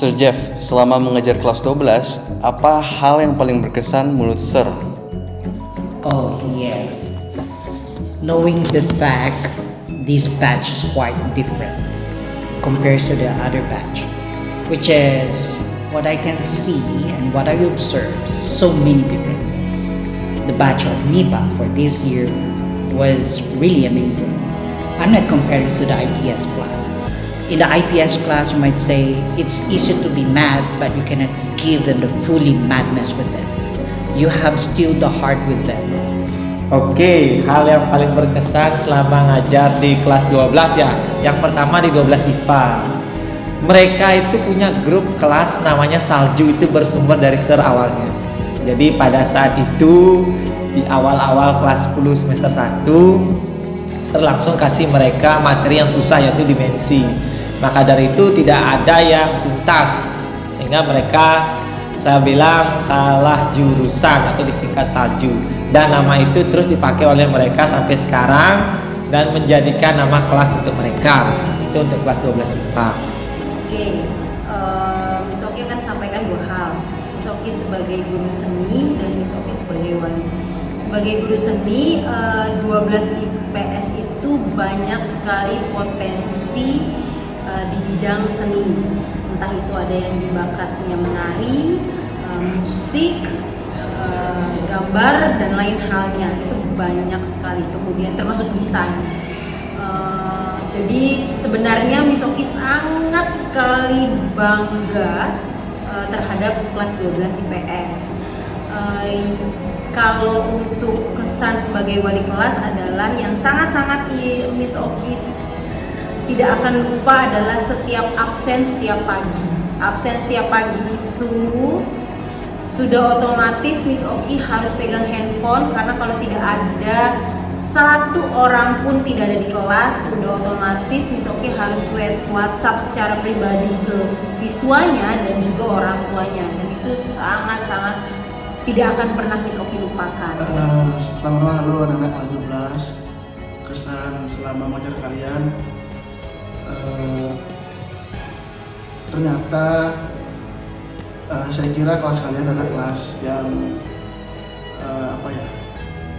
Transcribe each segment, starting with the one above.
Mr. Jeff, selama mengajar kelas 12, apa hal yang paling berkesan menurut Sir? Oh yeah. Knowing the fact this batch is quite different compared to the other batch, which is what I can see and what I observe, so many differences. The batch of MIPA for this year was really amazing. I'm not comparing to the IPS class. In the IPS class, you might say it's easy to be mad, but you cannot give them the fully madness with them. You have still the heart with them. Oke, hal yang paling berkesan selama ngajar di kelas 12 ya. Yang pertama di 12 IPA. Mereka itu punya grup kelas namanya Salju, itu bersumber dari Sir awalnya. Jadi pada saat itu di awal-awal kelas 10 semester 1, Sir langsung kasih mereka materi yang susah, yaitu dimensi. Maka dari itu tidak ada yang tuntas, sehingga mereka, saya bilang, salah jurusan atau disingkat Salju. Dan nama itu terus dipakai oleh mereka sampai sekarang dan menjadikan nama kelas untuk mereka. Itu untuk kelas 12 IPA. Oke, Miss Oki akan sampaikan dua hal. Miss Oki sebagai guru seni dan Miss Oki sebagai wali. Sebagai guru seni, 12 IPS itu banyak sekali potensi di bidang seni. Entah itu ada yang di bakatnya menari, musik, gambar, dan lain halnya. Itu banyak sekali. Kemudian termasuk desain. Jadi sebenarnya Miss Oki sangat sekali bangga terhadap kelas 12 IPS. Kalau untuk kesan sebagai wali kelas adalah yang sangat-sangat Miss Oki tidak akan lupa adalah setiap absen setiap pagi. Absen setiap pagi itu sudah otomatis Miss Oki harus pegang handphone, karena kalau tidak ada satu orang pun tidak ada di kelas, udah otomatis Miss Oki harus WhatsApp secara pribadi ke siswanya dan juga orang tuanya, dan itu sangat-sangat tidak akan pernah Miss Oki lupakan. Pertama, halo anak-anak kelas 12. Kesan selama mengajar kalian, ternyata saya kira kelas kalian adalah kelas yang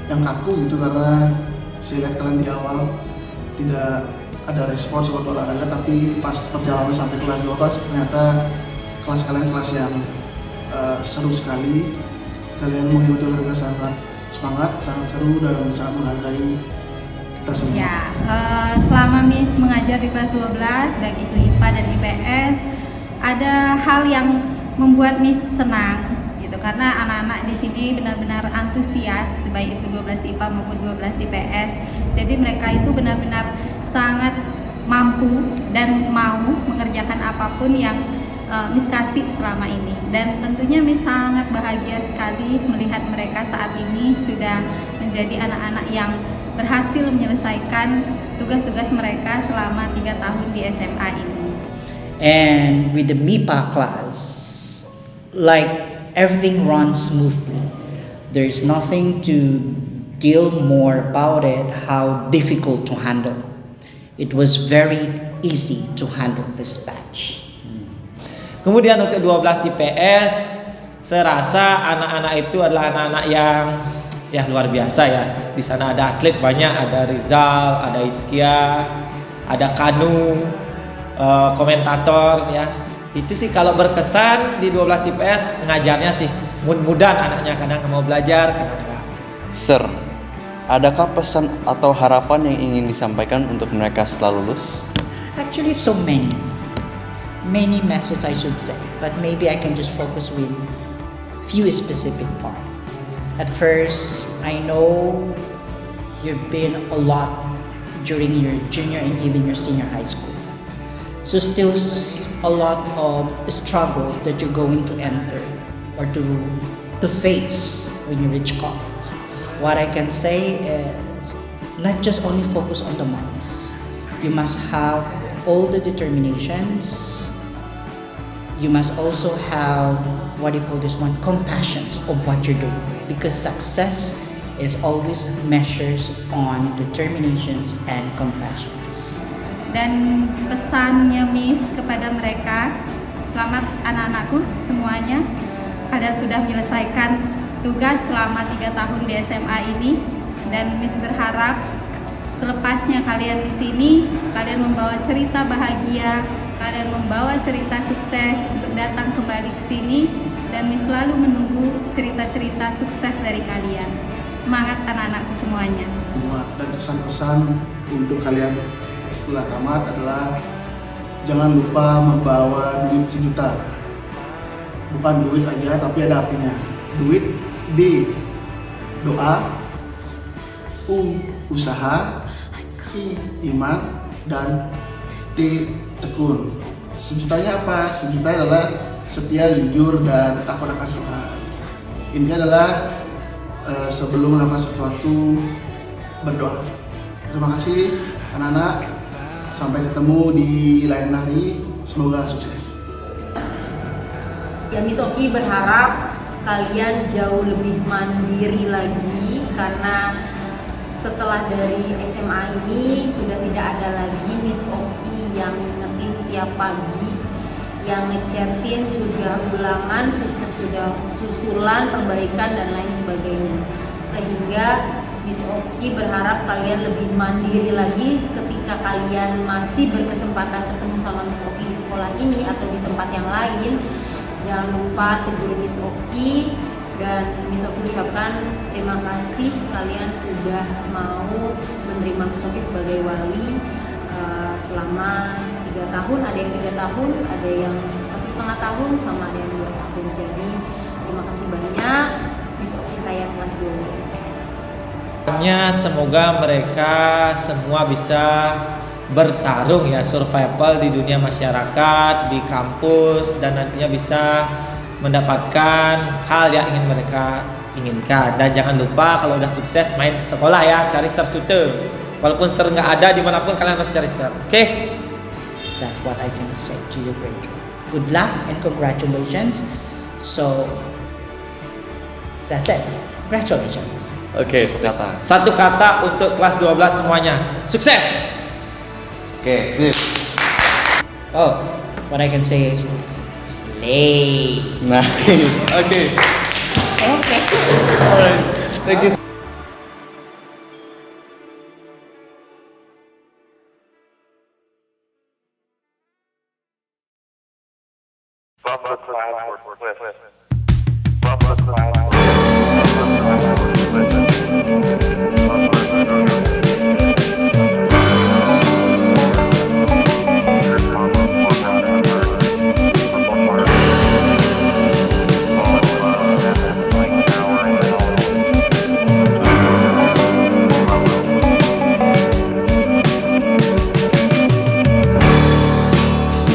yang kaku gitu, karena saya lihat kalian di awal tidak ada respons buat olahraga, tapi pas perjalanan sampai kelas 12 ternyata kelas kalian kelas yang seru sekali. Kalian mengikuti olahraga sangat semangat, sangat seru, dan sangat menghargai kita semua. Ya, selama Miss mengajar di kelas 12, baik itu IPA dan IPS, ada hal yang membuat Miss senang gitu, karena anak-anak di sini benar-benar antusias, baik itu 12 IPA maupun 12 IPS. Jadi mereka itu benar-benar sangat mampu dan mau mengerjakan apapun yang Miss kasih selama ini, dan tentunya Miss sangat bahagia sekali melihat mereka saat ini sudah menjadi anak-anak yang berhasil menyelesaikan tugas-tugas mereka selama 3 tahun di SMA ini. And with the MIPA class, like everything runs smoothly. There's nothing to deal more about it, how difficult to handle. It was very easy to handle this batch. Kemudian untuk 12 IPS, saya rasa anak-anak itu adalah anak-anak yang luar biasa ya. Di sana ada atlet banyak, ada Rizal, ada Iskia, ada Kanu, komentator ya. Itu sih kalau berkesan di 12 IPS, ngajarnya sih mudah-mudahan anaknya, kadang mau belajar, kadang enggak. Sir, adakah pesan atau harapan yang ingin disampaikan untuk mereka setelah lulus? Actually, so many messages I should say, but maybe I can just focus with few specific part. At first, I know you've been a lot during your junior and even your senior high school. So still a lot of struggle that you're going to enter or to face when you reach college. What I can say is not just only focus on the marks. You must have all the determinations. You must also have compassion of what you're doing, because success is always measures on determinations and compassions. Dan pesannya Miss kepada mereka, Selamat anak-anakku semuanya. Kalian sudah menyelesaikan tugas selama 3 tahun di SMA ini, dan Miss berharap selepasnya kalian di sini, kalian membawa cerita bahagia, kalian membawa cerita sukses untuk datang kembali ke sini, dan Miss selalu menunggu cerita-cerita sukses dari kalian. Semangat anak-anakku semuanya. Dan kesan-kesan untuk kalian setelah tamat adalah jangan lupa membawa duit 1 juta. Bukan duit aja, tapi ada artinya. Duit D, doa, U, usaha, I, iman, dan T, tekun. 1 jutanya apa? 1 juta adalah setia, jujur, dan takut akan Tuhan. Ini adalah sebelum melakukan sesuatu, berdoa. Terima kasih anak-anak. Sampai ketemu di lain hari. Semoga sukses. Ya, Miss Oki berharap kalian jauh lebih mandiri lagi, karena setelah dari SMA ini sudah tidak ada lagi Miss Oki yang ngingetin setiap pagi, yang ngechatin sudah ulangan, sudah susulan, perbaikan, dan lain sebagainya. Sehingga Miss Oki berharap kalian lebih mandiri lagi ketika kalian masih berkesempatan ketemu sama Miss Oki di sekolah ini atau di tempat yang lain. Jangan lupa tegur Miss Oki, dan Miss Oki ucapkan terima kasih kalian sudah mau menerima Miss Oki sebagai wali selama 3 tahun. Ada yang 3 tahun, ada yang 1,5 tahun, sama ada yang 2 tahun. Jadi terima kasih banyak. Miss Oki saya kelas 12. Semoga mereka semua bisa bertarung ya, survival di dunia masyarakat, di kampus, dan nantinya bisa mendapatkan hal yang ingin mereka inginkan. Dan jangan lupa kalau udah sukses main sekolah ya, cari ser. Walaupun ser nggak ada dimanapun, kalian harus cari ser. Oke? That's what I can say to you, Rachel. Good luck and congratulations. So that's it. Congratulations. Oke, kata. Satu kata untuk kelas 12 semuanya. Sukses! Oke, sip. Oh, what I can say is slay. Nah, oke. Okay. Alright. Thank you. Bumper cloud or cliff. Bumper cloud or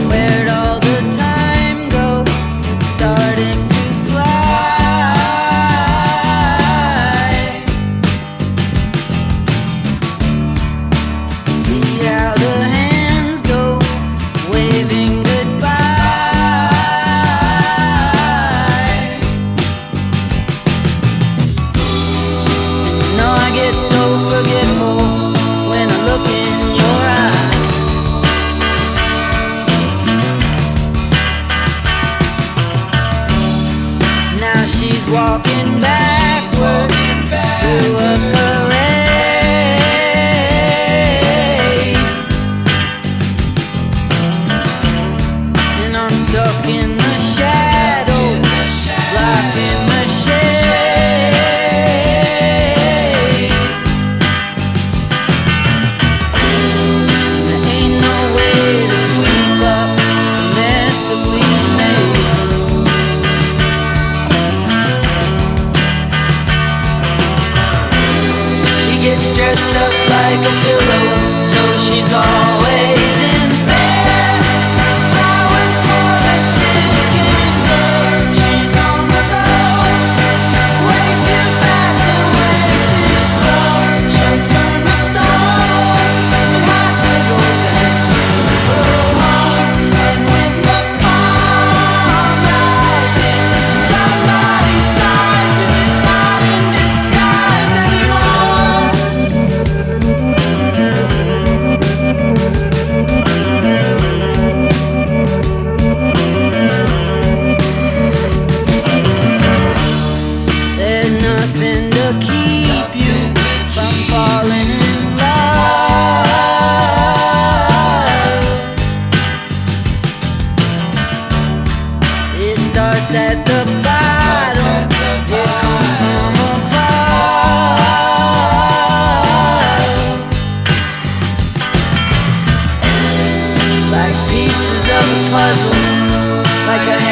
Where'd all the time go? It's starting to fly. puzzle, like a